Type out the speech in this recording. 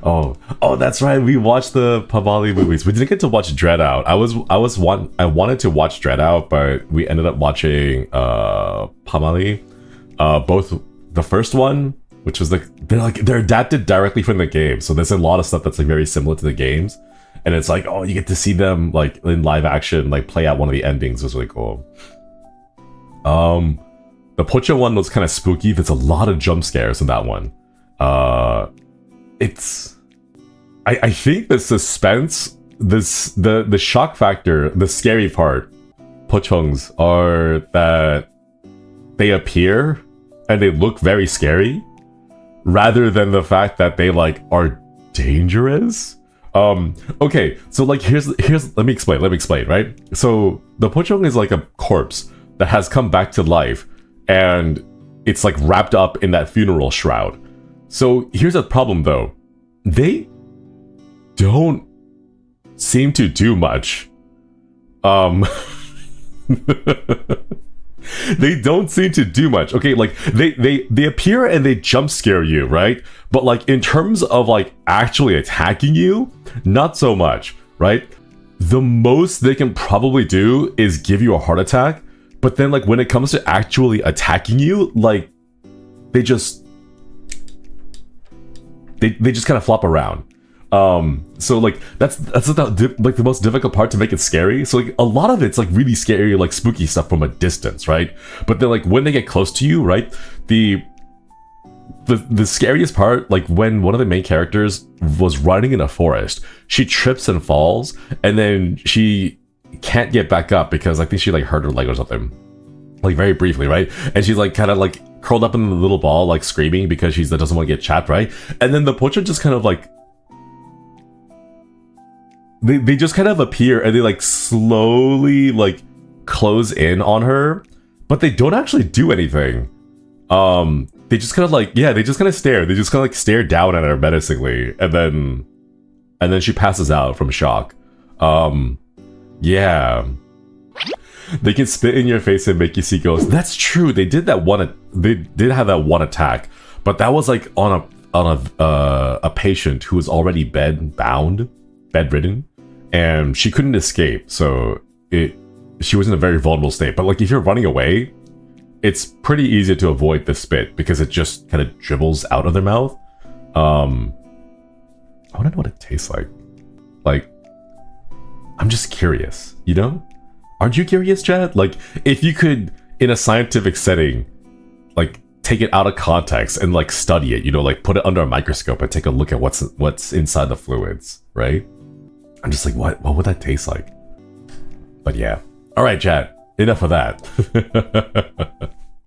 Oh, that's right. We watched the Pavali movies. We didn't get to watch Dread Out. I wanted to watch Dread Out, but we ended up watching Pamali. Both the first one, which was they're adapted directly from the game, so there's a lot of stuff that's like very similar to the games, and it's like, oh, you get to see them like in live action, like play out one of the endings. It was really cool. The Pocong one was kind of spooky. There's a lot of jump scares in that one. I think the suspense, the shock factor, the scary part, Pochongs, are that they appear and they look very scary, rather than the fact that they like are dangerous. Okay, so like here's let me explain, right? So the Pocong is like a corpse that has come back to life, and it's like wrapped up in that funeral shroud. So here's the problem though. They don't seem to do much. They don't seem to do much. Okay, like they appear and they jump scare you, right? But like in terms of like actually attacking you, not so much, right? The most they can probably do is give you a heart attack, but then like when it comes to actually attacking you, like they just kind of flop around. So like that's like the most difficult part to make it scary. So like a lot of it's like really scary, like spooky stuff from a distance, right? But then like when they get close to you, right, the scariest part, like when one of the main characters was running in a forest, she trips and falls, and then she can't get back up because I think she like hurt her leg or something, like very briefly, right? And she's like kind of like curled up in the little ball, like screaming because she doesn't want to get chapped, right? And then the Pocong just kind of like they just kind of appear and they like slowly like close in on her, but they don't actually do anything. They just kind of like, yeah, they just kind of stare. They just kind of like stare down at her menacingly, and then she passes out from shock. Yeah. They can spit in your face and make you see ghosts. That's true. They did that one. They did have that one attack, but that was like on a patient who was already bedridden, and she couldn't escape. So she was in a very vulnerable state. But like if you're running away, it's pretty easy to avoid the spit because it just kind of dribbles out of their mouth. I want to know what it tastes like. Like, I'm just curious, you know? Aren't you curious, Chad? Like, if you could, in a scientific setting, like, take it out of context and, like, study it, you know, like, put it under a microscope and take a look at what's inside the fluids, right? I'm just like, what would that taste like? But yeah. All right, Chad. Enough of that.